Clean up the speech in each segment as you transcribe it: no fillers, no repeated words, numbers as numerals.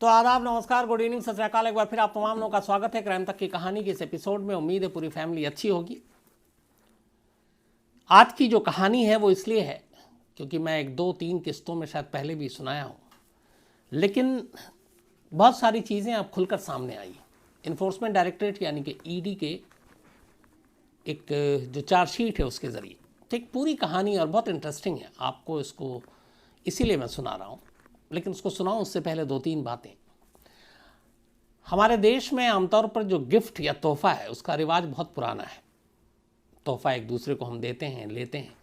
तो आदाब, नमस्कार, गुड इवनिंग, सत श्री अकाल। एक बार फिर आप तमाम लोगों का स्वागत है क्राइम तक की कहानी के इस एपिसोड में। उम्मीद है पूरी फैमिली अच्छी होगी। आज की जो कहानी है वो इसलिए है क्योंकि मैं एक दो तीन किस्तों में शायद पहले भी सुनाया हूँ, लेकिन बहुत सारी चीज़ें अब खुलकर सामने आई। इन्फोर्समेंट डायरेक्टरेट यानी कि ईडी के एक जो चार्जशीट है उसके ज़रिए ठीक पूरी कहानी और बहुत इंटरेस्टिंग है। आपको इसको इसीलिए मैं सुना रहा हूँ, लेकिन उसको सुनाऊँ उससे पहले दो तीन बातें। हमारे देश में आमतौर पर जो गिफ्ट या तोहफा है उसका रिवाज बहुत पुराना है। तोहफा एक दूसरे को हम देते हैं, लेते हैं,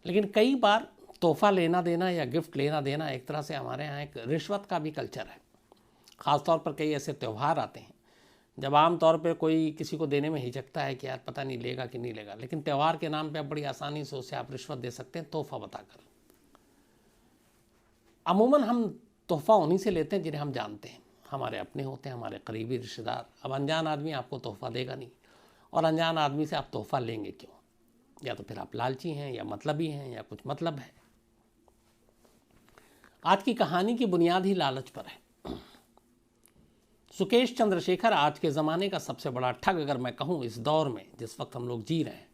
लेकिन कई बार तोहफा लेना देना या गिफ्ट लेना देना एक तरह से हमारे यहाँ एक रिश्वत का भी कल्चर है। ख़ासतौर पर कई ऐसे त्यौहार आते हैं जब आम तौर पर कोई किसी को देने में हिचकता है कि यार पता नहीं लेगा कि नहीं लेगा, लेकिन त्यौहार के नाम पे आप बड़ी आसानी से उसे आप रिश्वत दे सकते हैं तोहफा बताकर। अमूमन हम तोहफा उन्हीं से लेते हैं जिन्हें हम जानते हैं, हमारे अपने होते हैं, हमारे करीबी रिश्तेदार। अब अनजान आदमी आपको तोहफा देगा नहीं, और अनजान आदमी से आप तोहफा लेंगे क्यों? या तो फिर आप लालची हैं, या मतलबी हैं, या कुछ मतलब है। आज की कहानी की बुनियाद ही लालच पर है। सुकेश चंद्रशेखर आज के ज़माने का सबसे बड़ा ठग, अगर मैं कहूँ इस दौर में जिस वक्त हम लोग जी रहे हैं,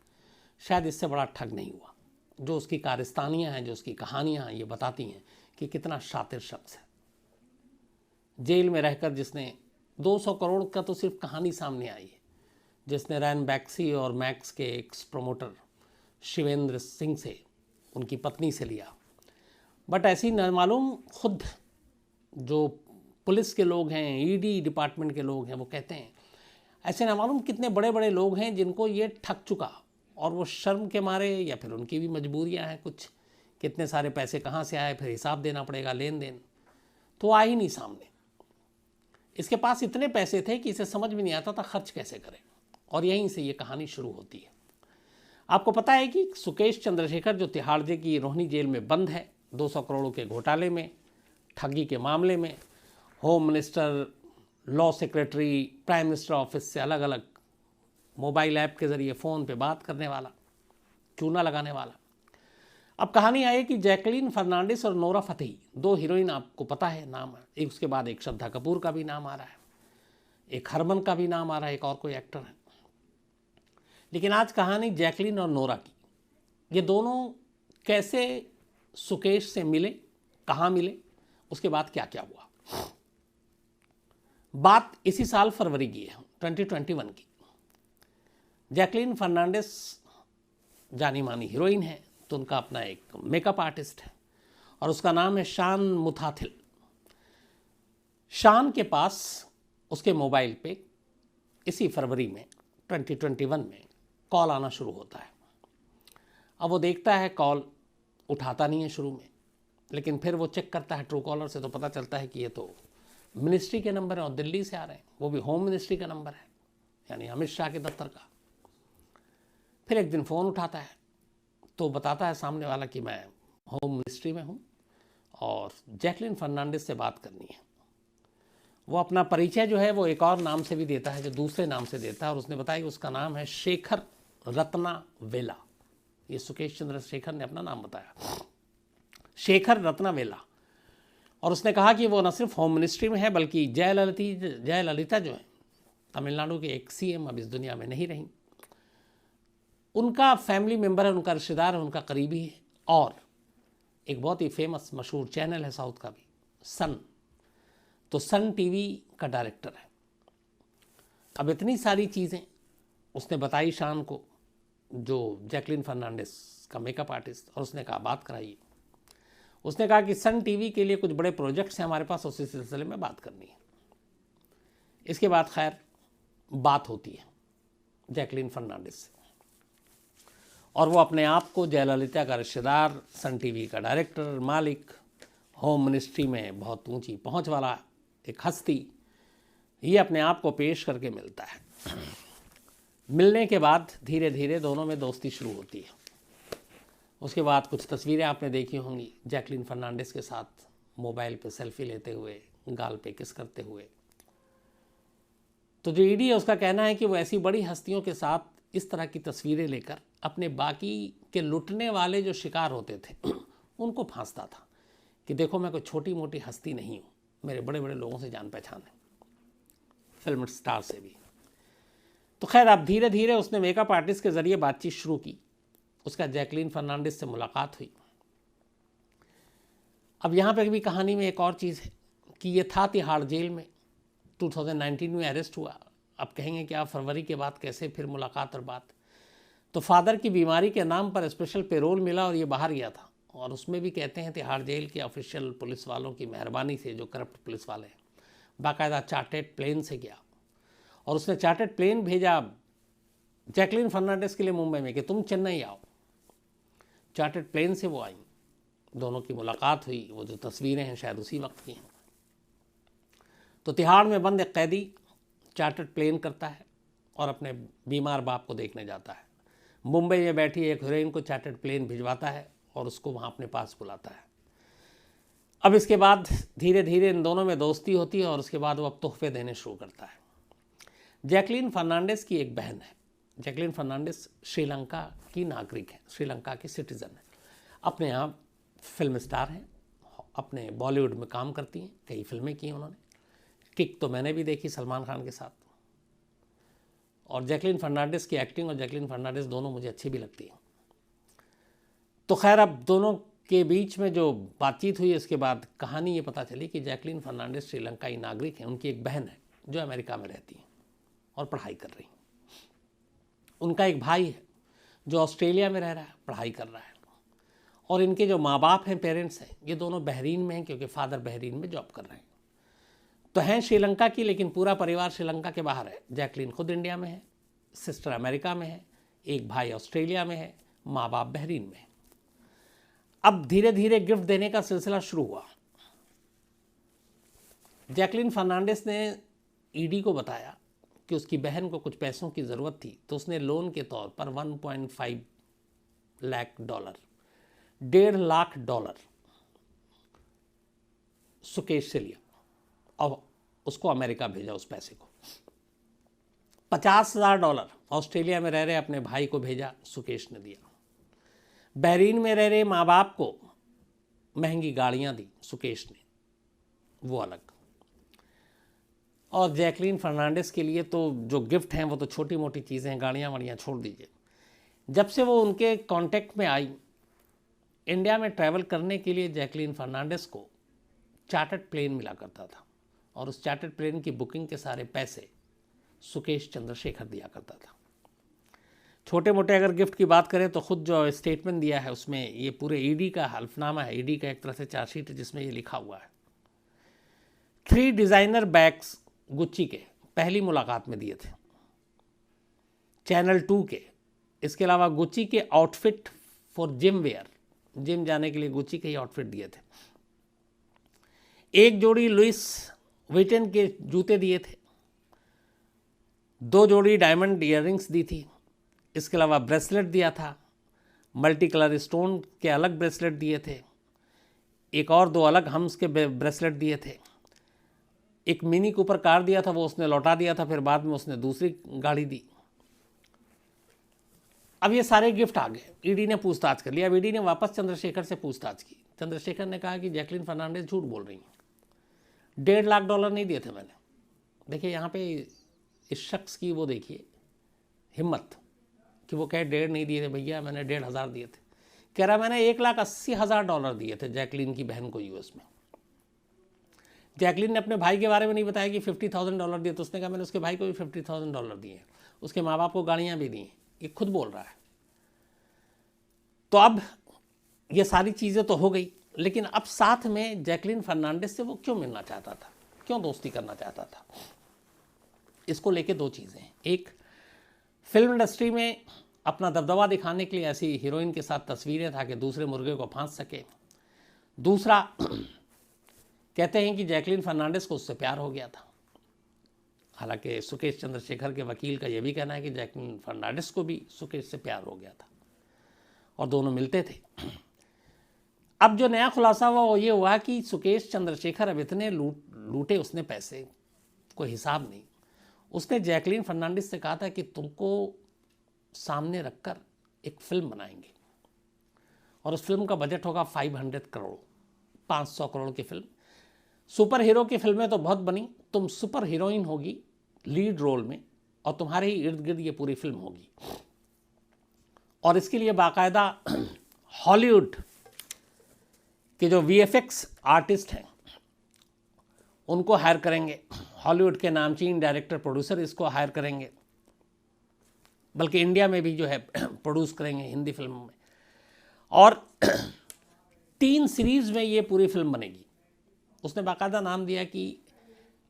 शायद इससे बड़ा ठग नहीं हुआ। जो उसकी कारस्तानियाँ हैं, जो उसकी कहानियाँ हैं, ये बताती हैं कि कितना शातिर शख्स है। जेल में रहकर जिसने 200 करोड़ का तो सिर्फ कहानी सामने आई है, जिसने रैन बैक्सी और मैक्स के एक्स प्रमोटर शिवेंद्र सिंह से, उनकी पत्नी से लिया। बट ऐसी न मालूम खुद जो पुलिस के लोग हैं, ईडी डिपार्टमेंट के लोग हैं, वो कहते हैं ऐसे न मालूम कितने बड़े बड़े लोग हैं जिनको ये ठग चुका, और वो शर्म के मारे या फिर उनकी भी मजबूरियां हैं कुछ, कितने सारे पैसे कहाँ से आए, फिर हिसाब देना पड़ेगा, लेन देन तो आ ही नहीं सामने। इसके पास इतने पैसे थे कि इसे समझ में नहीं आता था खर्च कैसे करें, और यहीं से ये कहानी शुरू होती है। आपको पता है कि सुकेश चंद्रशेखर जो तिहाड़ की रोहिणी जेल में बंद है 200 करोड़ के घोटाले में, ठगी के मामले में, home minister, law secretary, prime minister office से अलग अलग मोबाइल ऐप के ज़रिए फ़ोन पे बात करने वाला, चूना लगाने वाला। अब कहानी आई कि जैकलीन फर्नांडिस और नोरा फतेही, दो हीरोइन, आपको पता है नाम है, एक उसके बाद एक श्रद्धा कपूर का भी नाम आ रहा है, एक हरमन का भी नाम आ रहा है, एक और कोई एक्टर है। लेकिन आज कहानी जैकलीन और नोरा की। ये दोनों कैसे सुकेश से मिले, कहाँ मिले, उसके बाद क्या क्या हुआ। बात इसी साल फरवरी की है, 2021 की। जैकलीन फर्नांडिस जानी मानी हीरोइन है, तो उनका अपना एक मेकअप आर्टिस्ट है और उसका नाम है शान मुथाथिल। शान के पास उसके मोबाइल पे इसी फरवरी में 2021 में कॉल आना शुरू होता है। अब वो देखता है, कॉल उठाता नहीं है शुरू में, लेकिन फिर वो चेक करता है ट्रू कॉलर से, तो पता चलता है कि ये तो मिनिस्ट्री के नंबर हैं और दिल्ली से आ रहे हैं, वो भी होम मिनिस्ट्री का नंबर है, यानी अमित शाह के दफ्तर का। फिर एक दिन फ़ोन उठाता है तो बताता है सामने वाला कि मैं होम मिनिस्ट्री में हूँ और जैकलीन फर्नांडिस से बात करनी है। वो अपना परिचय जो है वो एक और नाम से भी देता है, जो दूसरे नाम से देता है, और उसने बताया कि उसका नाम है शेखर रत्नावेला। ये सुकेश चंद्रशेखर ने अपना नाम बताया, शेखर रत्नावेला। और उसने कहा कि वो न सिर्फ होम मिनिस्ट्री में है, बल्कि जयललिता जो है तमिलनाडु के एक सीएम, अब इस दुनिया में नहीं रही, उनका फैमिली मेम्बर है, उनका रिश्तेदार है, उनका करीबी है, और एक बहुत ही फेमस मशहूर चैनल है साउथ का भी, सन, तो सन टीवी का डायरेक्टर है। अब इतनी सारी चीज़ें उसने बताई शान को, जो जैकलीन फर्नांडिस का मेकअप आर्टिस्ट, और उसने कहा बात कराइए। उसने कहा कि सन टीवी के लिए कुछ बड़े प्रोजेक्ट्स हैं हमारे पास, उसी सिलसिले में बात करनी है। इसके बाद खैर बात होती है जैकलीन फर्नांडिस से, और वो अपने आप को जयललिता का रिश्तेदार, सन टीवी का डायरेक्टर, मालिक, होम मिनिस्ट्री में बहुत ऊंची पहुंच वाला एक हस्ती, ये अपने आप को पेश करके मिलता है। मिलने के बाद धीरे धीरे दोनों में दोस्ती शुरू होती है। उसके बाद कुछ तस्वीरें आपने देखी होंगी जैकलीन फर्नांडिस के साथ मोबाइल पे सेल्फी लेते हुए, गाल पे किस करते हुए। तो जो ईडी है उसका कहना है कि वो ऐसी बड़ी हस्तियों के साथ इस तरह की तस्वीरें लेकर अपने बाकी के लुटने वाले जो शिकार होते थे उनको फांसता था कि देखो मैं कोई छोटी मोटी हस्ती नहीं हूँ, मेरे बड़े बड़े लोगों से जान पहचान है, फिल्म स्टार से भी। तो खैर अब धीरे धीरे उसने मेकअप आर्टिस्ट के ज़रिए बातचीत शुरू की, उसका जैकलीन फर्नांडिस से मुलाकात हुई। अब यहाँ पर भी कहानी में एक और चीज़ है कि ये था तिहाड़ जेल में, 2019 में अरेस्ट हुआ। अब कहेंगे कि आप फरवरी के बाद कैसे फिर मुलाकात और बात। तो फादर की बीमारी के नाम पर स्पेशल पेरोल मिला और ये बाहर गया था, और उसमें भी कहते हैं तिहाड़ जेल के ऑफिशियल पुलिस वालों की मेहरबानी से, जो करप्ट पुलिस वाले हैं, बाकायदा चार्टेड प्लेन से गया, और उसने चार्टेड प्लेन भेजा जैकलीन फर्नांडिस के लिए मुंबई में कि तुम चेन्नई आओ। चार्टेड प्लेन से वो आई, दोनों की मुलाकात हुई। वो जो तस्वीरें हैं शायद उसी वक्त की हैं। तो तिहाड़ में बंद एक कैदी चार्टर्ड प्लेन करता है और अपने बीमार बाप को देखने जाता है। मुंबई में बैठी एक हीरोइन को चार्टर्ड प्लेन भिजवाता है और उसको वहाँ अपने पास बुलाता है। अब इसके बाद धीरे धीरे इन दोनों में दोस्ती होती है और उसके बाद वो अब तोहफे देने शुरू करता है। जैकलीन फर्नांडिस की एक बहन है। जैकलीन फर्नांडिस श्रीलंका की नागरिक है, श्रीलंका की सिटीज़न है, अपने यहाँ फिल्म स्टार हैं, अपने बॉलीवुड में काम करती हैं, कई फिल्में की हैं उन्होंने। किक तो मैंने भी देखी सलमान खान के साथ। और जैकलीन फर्नांडिस की एक्टिंग और जैकलीन फर्नांडिस दोनों मुझे अच्छी भी लगती हैं। तो खैर अब दोनों के बीच में जो बातचीत हुई, इसके बाद कहानी ये पता चली कि जैकलीन फर्नांडिस श्रीलंकाई नागरिक हैं। उनकी एक बहन है जो अमेरिका में रहती है और पढ़ाई कर रही है। उनका एक भाई है जो ऑस्ट्रेलिया में रह रहा है, पढ़ाई कर रहा है। और इनके जो माँ बाप हैं, पेरेंट्स हैं, ये दोनों बहरीन में हैं, क्योंकि फादर बहरीन में जॉब कर रहे हैं। तो हैं श्रीलंका की, लेकिन पूरा परिवार श्रीलंका के बाहर है। जैकलीन खुद इंडिया में है, सिस्टर अमेरिका में है, एक भाई ऑस्ट्रेलिया में है, माँ बाप बहरीन में है। अब धीरे धीरे गिफ्ट देने का सिलसिला शुरू हुआ। जैकलीन फर्नांडिस ने ईडी को बताया कि उसकी बहन को कुछ पैसों की ज़रूरत थी, तो उसने लोन के तौर पर 1.5 लाख डॉलर, $1.5 लाख सुकेश से लिया और उसको अमेरिका भेजा। उस पैसे को $50,000 ऑस्ट्रेलिया में रह रहे अपने भाई को भेजा, सुकेश ने दिया। बहरीन में रह रहे माँ बाप को महंगी गाड़ियाँ दी सुकेश ने, वो अलग। और जैकलीन फर्नांडिस के लिए तो जो गिफ्ट हैं वो तो छोटी मोटी चीज़ें हैं, गाड़ियाँ वाड़ियाँ छोड़ दीजिए। जब से वो उनके कांटेक्ट में आई, इंडिया में ट्रैवल करने के लिए जैकलीन फर्नांडिस को चार्टर्ड प्लेन मिला करता था, और उस चार्टर्ड प्लेन की बुकिंग के सारे पैसे सुकेश चंद्रशेखर दिया करता था। छोटे मोटे अगर गिफ्ट की बात करें तो खुद जो स्टेटमेंट दिया है उसमें ये पूरे ईडी का हल्फनामा है, ईडी का एक तरह से चार्जशीट है जिसमें ये लिखा हुआ है। 3 डिज़ाइनर बैग्स गुच्ची के पहली मुलाकात में दिए थे, चैनल 2 के। इसके अलावा गुच्ची के outfit for gym where, gym जाने के लिए गुच्ची के ही आउटफिट दिए थे। एक जोड़ी लुइस विटन के जूते दिए थे, 2 जोड़ी डायमंड ईयररिंग्स दी थी। इसके अलावा ब्रेसलेट दिया था, मल्टी कलर स्टोन के अलग ब्रेसलेट दिए थे, एक और 2 अलग हम्स के ब्रेसलेट दिए थे। एक मिनी कूपर कार दिया था, वो उसने लौटा दिया था, फिर बाद में उसने दूसरी गाड़ी दी। अब ये सारे गिफ्ट आ गए, ईडी ने पूछताछ कर लिया। अब ईडी ने वापस चंद्रशेखर से पूछताछ की। चंद्रशेखर ने कहा कि जैकलीन फर्नांडिस झूठ बोल रही हैं, $1.5 लाख नहीं दिए थे मैंने। देखिए यहाँ पे इस शख्स की वो देखिए हिम्मत कि वो कहे 1.5 नहीं दिए थे भैया, मैंने 1,500 दिए थे। कह रहा मैंने $1,80,000 दिए थे जैकलीन की बहन को यूएस में। जैकलीन ने अपने भाई के बारे में नहीं बताया कि $50,000 दिए, तो उसने कहा मैंने उसके भाई को भी $50,000 दिए हैं, उसके माँ बाप को गाड़ियाँ भी दी हैं। ये खुद बोल रहा है। तो अब ये सारी चीज़ें तो हो गई, लेकिन अब साथ में जैकलीन फर्नांडिस से वो क्यों मिलना चाहता था, क्यों दोस्ती करना चाहता था, इसको लेके 2 चीज़ें हैं। एक, फिल्म इंडस्ट्री में अपना दबदबा दिखाने के लिए ऐसी हीरोइन के साथ तस्वीरें ताकि दूसरे मुर्गे को फांस सके। दूसरा, कहते हैं कि जैकलीन फर्नांडिस को उससे प्यार हो गया था। हालांकि सुकेश चंद्रशेखर के वकील का यह भी कहना है कि जैकलीन फर्नांडिस को भी सुकेश से प्यार हो गया था और दोनों मिलते थे। अब जो नया खुलासा हुआ वो ये हुआ कि सुकेश चंद्रशेखर अब इतने लूटे उसने पैसे, कोई हिसाब नहीं। उसने जैकलीन फर्नांडिस से कहा था कि तुमको सामने रखकर एक फिल्म बनाएंगे, और उस फिल्म का बजट होगा 500 करोड़, 500 करोड़ की फिल्म। सुपर हीरो की फिल्में तो बहुत बनी, तुम सुपर हीरोइन होगी लीड रोल में और तुम्हारे ही इर्द गिर्द ये पूरी फिल्म होगी। और इसके लिए बाकायदा हॉलीवुड के जो वीएफएक्स आर्टिस्ट हैं उनको हायर करेंगे, हॉलीवुड के नामचीन डायरेक्टर प्रोड्यूसर इसको हायर करेंगे, बल्कि इंडिया में भी जो है प्रोड्यूस करेंगे हिंदी फिल्मों में। और 3 सीरीज में ये पूरी फिल्म बनेगी। उसने बाकायदा नाम दिया कि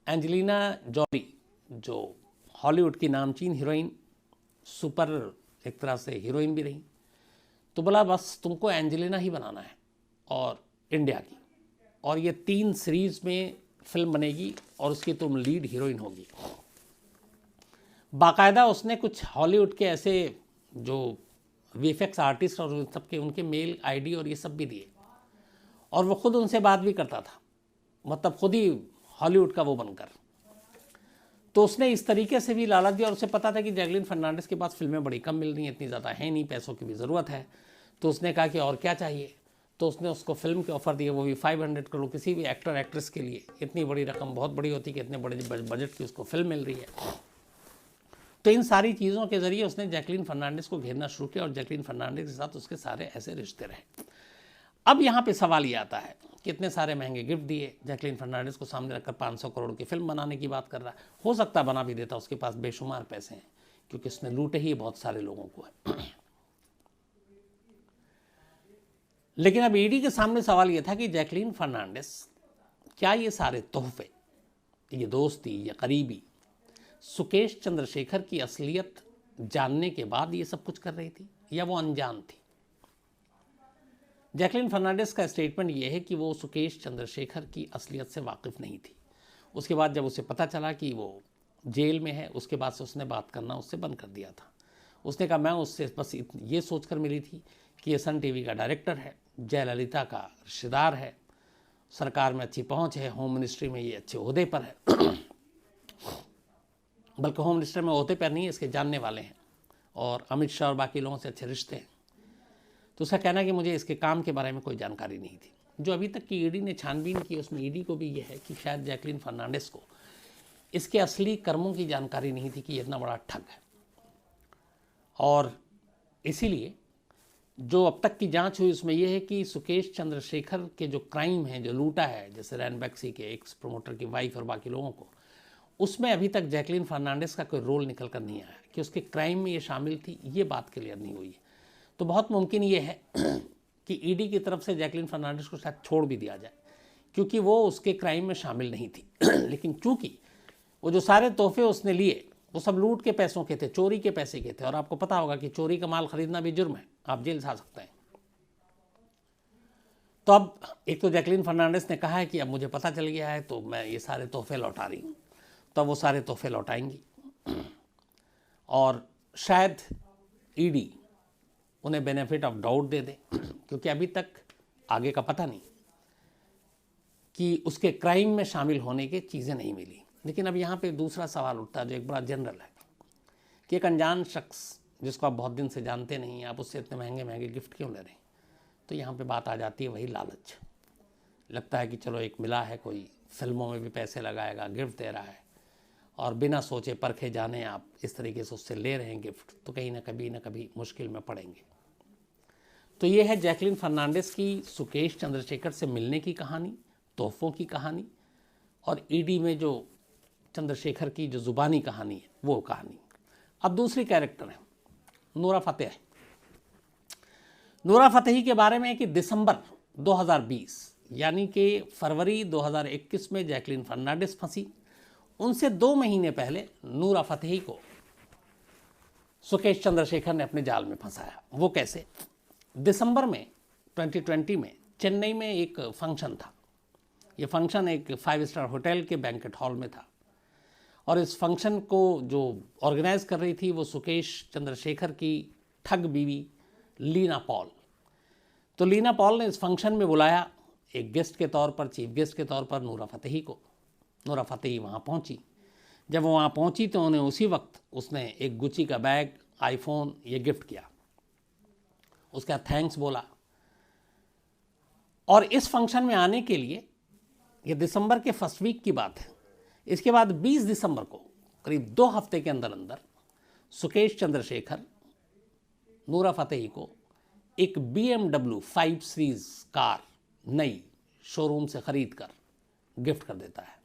एंजेलिना जॉली जो हॉलीवुड की नामचीन हीरोइन, सुपर एक तरह से हीरोइन भी रही, तो बोला बस तुमको एंजेलिना ही बनाना है और इंडिया की, और ये 3 सीरीज में फिल्म बनेगी और उसकी तुम लीड हीरोइन होगी। बाकायदा उसने कुछ हॉलीवुड के ऐसे जो वीएफएक्स आर्टिस्ट और सबके उनके मेल आईडी और ये सब भी दिए, और वो खुद उनसे बात भी करता था, मतलब खुद ही हॉलीवुड का वो बनकर। तो उसने इस तरीके से भी लालच दिया, और उसे पता था कि जैकलीन फर्नांडिस के पास फिल्में बड़ी कम मिल रही हैं, इतनी ज़्यादा है नहीं, पैसों की भी ज़रूरत है। तो उसने कहा कि और क्या चाहिए, तो उसने उसको फिल्म के ऑफ़र दिए, वो भी 500 करोड़। किसी भी एक्टर एक्ट्रेस के लिए इतनी बड़ी रकम बहुत बड़ी होती कि इतने बड़े बजट की उसको फिल्म मिल रही है। तो इन सारी चीज़ों के ज़रिए उसने जैकलीन फर्नांडिस को घेरना शुरू किया और जैकलीन फर्नांडिस के साथ उसके सारे ऐसे रिश्ते रहे। अब यहाँ पे सवाल ये आता है कि इतने सारे महंगे गिफ्ट दिए, जैकलीन फर्नांडिस को सामने रखकर 500 करोड़ की फिल्म बनाने की बात कर रहा है। हो सकता बना भी देता, उसके पास बेशुमार पैसे हैं, क्योंकि उसने लूटे ही बहुत सारे लोगों को है। लेकिन अब ईडी के सामने सवाल यह था कि जैकलीन फर्नांडिस क्या ये सारे तोहफे, ये दोस्ती, ये करीबी सुकेश चंद्रशेखर की असलियत जानने के बाद ये सब कुछ कर रही थी, या वो अनजान थी? जैकलीन फर्नांडिस का स्टेटमेंट ये है कि वो सुकेश चंद्रशेखर की असलियत से वाकिफ़ नहीं थी। उसके बाद जब उसे पता चला कि वो जेल में है, उसके बाद से उसने बात करना उससे बंद कर दिया था। उसने कहा मैं उससे बस ये सोचकर मिली थी कि ये सन टीवी का डायरेक्टर है, जयललिता का रिश्तेदार है, सरकार में अच्छी पहुंच है, होम मिनिस्ट्री में ये अच्छे ओहदे पर है, बल्कि होम मिनिस्टर में ओहदे पर नहीं, इसके जानने वाले हैं और अमित शाह और बाकी लोगों से अच्छे रिश्ते हैं। तो उसका कहना है कि मुझे इसके काम के बारे में कोई जानकारी नहीं थी। जो अभी तक की ईडी ने छानबीन की, उसमें ईडी को भी यह है कि शायद जैकलीन फर्नांडिस को इसके असली कर्मों की जानकारी नहीं थी कि ये इतना बड़ा ठग है। और इसीलिए जो अब तक की जांच हुई उसमें यह है कि सुकेश चंद्रशेखर के जो क्राइम हैं, जो लूटा है, जैसे रैन बैक्सी के एक्स प्रमोटर की वाइफ और बाकी लोगों को, उसमें अभी तक जैकलीन फर्नांडिस का कोई रोल निकल कर नहीं आया कि उसके क्राइम में ये शामिल थी, ये बात क्लियर नहीं हुई है। तो बहुत मुमकिन ये है कि ईडी की तरफ से जैकलीन फर्नांडिस को शायद छोड़ भी दिया जाए, क्योंकि वो उसके क्राइम में शामिल नहीं थी। लेकिन चूंकि वो जो सारे तोहफे उसने लिए वो सब लूट के पैसों के थे, चोरी के पैसे के थे, और आपको पता होगा कि चोरी का माल खरीदना भी जुर्म है, आप जेल जा सकते हैं। तो अब एक तो जैकलीन फर्नांडिस ने कहा है कि अब मुझे पता चल गया है तो मैं ये सारे तोहफे लौटा रही हूँ, तो वो सारे तोहफे लौटाएंगी और शायद ईडी उन्हें बेनिफिट ऑफ डाउट दे दे, क्योंकि अभी तक आगे का पता नहीं कि उसके क्राइम में शामिल होने की चीज़ें नहीं मिली। लेकिन अब यहाँ पे दूसरा सवाल उठता है जो एक बड़ा जनरल है कि एक अनजान शख्स जिसको आप बहुत दिन से जानते नहीं, आप उससे इतने महंगे महंगे गिफ्ट क्यों ले रहे हैं? तो यहाँ पे बात आ जाती है वही लालच। लगता है कि चलो एक मिला है, कोई फिल्मों में भी पैसे लगाएगा, गिफ्ट दे रहा है, और बिना सोचे परखे जाने आप इस तरीके से उससे ले रहे हैं गिफ्ट, तो कहीं ना कभी मुश्किल में पड़ेंगे। तो ये है जैकलीन फर्नांडिस की सुकेश चंद्रशेखर से मिलने की कहानी, तोहफों की कहानी, और ईडी में जो चंद्रशेखर की जो ज़ुबानी कहानी है वो कहानी। अब दूसरी कैरेक्टर है नूरा फतेही। नूरा फतेही के बारे में कि दिसंबर 2020 यानी कि फरवरी 2021 में जैकलीन फर्नांडिस फंसी। उनसे 2 महीने पहले नूरा फतेही को सुकेश चंद्रशेखर ने अपने जाल में फंसाया। वो कैसे? दिसंबर में 2020 में चेन्नई में एक फंक्शन था। ये फंक्शन एक 5 स्टार होटल के बैंकेट हॉल में था, और इस फंक्शन को जो ऑर्गेनाइज कर रही थी वो सुकेश चंद्रशेखर की ठग बीवी लीना पॉल। तो लीना पॉल ने इस फंक्शन में बुलाया एक गेस्ट के तौर पर, चीफ गेस्ट के तौर पर नूरा फतेही को। नूरा फतेही वहाँ पहुँची। जब वो वहाँ पहुँची तो उन्हें उसी वक्त उसने एक गुची का बैग, आईफोन ये गिफ्ट किया, उसका थैंक्स बोला। और इस फंक्शन में आने के लिए ये दिसंबर के फर्स्ट वीक की बात है। इसके बाद 20 दिसंबर को करीब 2 हफ्ते के अंदर अंदर सुकेश चंद्रशेखर नूरा फतेही को एक BMW 5 सीरीज कार नई शोरूम से खरीद कर गिफ्ट कर देता है।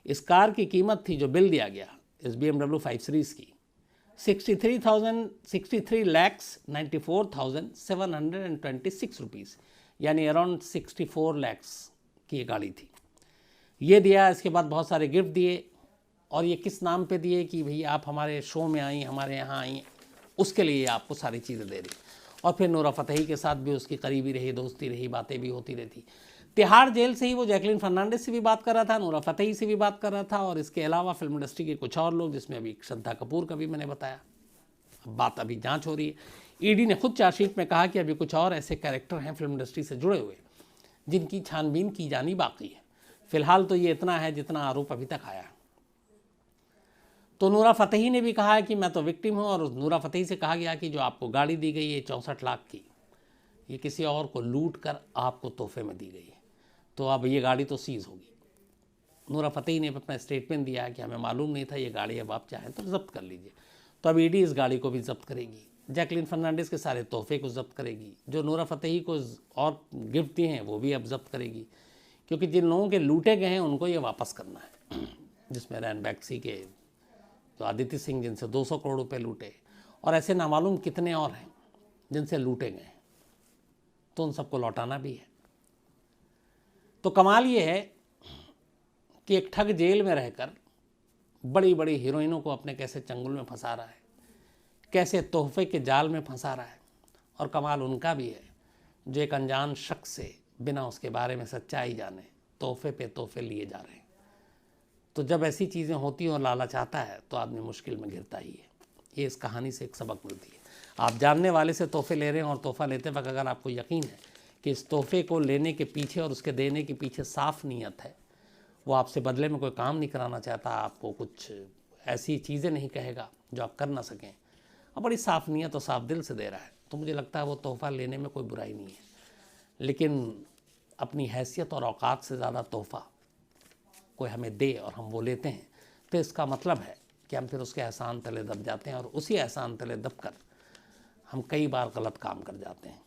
इस कार की कीमत थी, जो बिल दिया गया इस BMW 5 सीरीज की, 63,94,726 रुपीज़, यानी अराउंड 64 लैक्स की ये गाड़ी थी। ये दिया। इसके बाद बहुत सारे गिफ्ट दिए, और ये किस नाम पे दिए कि भई आप हमारे शो में आई, हमारे यहाँ आई, उसके लिए आपको सारी चीज़ें दे रही। और फिर नूरा फतेही के साथ भी उसकी करीबी रही, दोस्ती रही, बातें भी होती रहती। तिहाड़ जेल से ही वो जैकलीन फर्नांडिस से भी बात कर रहा था, नूरा फतेही से भी बात कर रहा था, और इसके अलावा फिल्म इंडस्ट्री के कुछ और लोग, जिसमें अभी श्रद्धा कपूर का भी मैंने बताया। अब बात अभी जांच हो रही है। ईडी ने खुद चार्जशीट में कहा कि अभी कुछ और ऐसे कैरेक्टर हैं फिल्म इंडस्ट्री से जुड़े हुए जिनकी छानबीन की जानी बाकी है। फिलहाल तो ये इतना है जितना आरोप अभी तक आया है। तो नूरा फतेही ने भी कहा है कि मैं तो विक्टिम हूँ, और नूरा फतेही से कहा गया कि जो आपको गाड़ी दी गई है 64 लाख की, ये किसी और को लूट कर आपको तोहफे में दी गई है, तो अब ये गाड़ी तो सीज़ होगी। नूरा फतेही ने अपना स्टेटमेंट दिया है कि हमें मालूम नहीं था ये गाड़ी, अब आप चाहें तो जब्त कर लीजिए। तो अब ईडी इस गाड़ी को भी जब्त करेगी, जैकलीन फर्नांडिस के सारे तोहफे को जब्त करेगी, जो नूरा फतेही को और गिफ्ट दिए हैं वो भी अब जब्त करेगी, क्योंकि जिन लोगों के लूटे गए हैं उनको ये वापस करना है। जिसमें रैन बैक्सी के, तो आदित्य सिंह जिनसे 200 करोड़ रुपए लूटे, और ऐसे नामालूम कितने और हैं जिनसे लूटे गए, तो उन सबको लौटाना भी है। तो कमाल ये है कि एक ठग जेल में रहकर बड़ी बड़ी हीरोइनों को अपने कैसे चंगुल में फंसा रहा है, कैसे तोहफे के जाल में फंसा रहा है। और कमाल उनका भी है जो एक अनजान शख्स से बिना उसके बारे में सच्चाई जाने तोहफे पे तोहफे लिए जा रहे हैं। तो जब ऐसी चीज़ें होती हैं और लालच आता है तो आदमी मुश्किल में गिरता ही है। ये इस कहानी से एक सबक मिलती है। आप जानने वाले से तोहफे ले रहे हैं, और तोहफा लेते वक्त अगर आपको यकीन है कि इस तोहफे को लेने के पीछे और उसके देने के पीछे साफ नीयत है, वो आपसे बदले में कोई काम नहीं कराना चाहता, आपको कुछ ऐसी चीज़ें नहीं कहेगा जो आप कर ना सकें, और बड़ी साफ नीयत और साफ दिल से दे रहा है, तो मुझे लगता है वो तोहफ़ा लेने में कोई बुराई नहीं है। लेकिन अपनी हैसियत और औकात से ज़्यादा तोहफ़ा कोई हमें दे और हम वो लेते हैं, तो इसका मतलब है कि हम फिर उसके एहसान तले दब जाते हैं, और उसी एहसान तले दब कर हम कई बार गलत काम कर जाते हैं।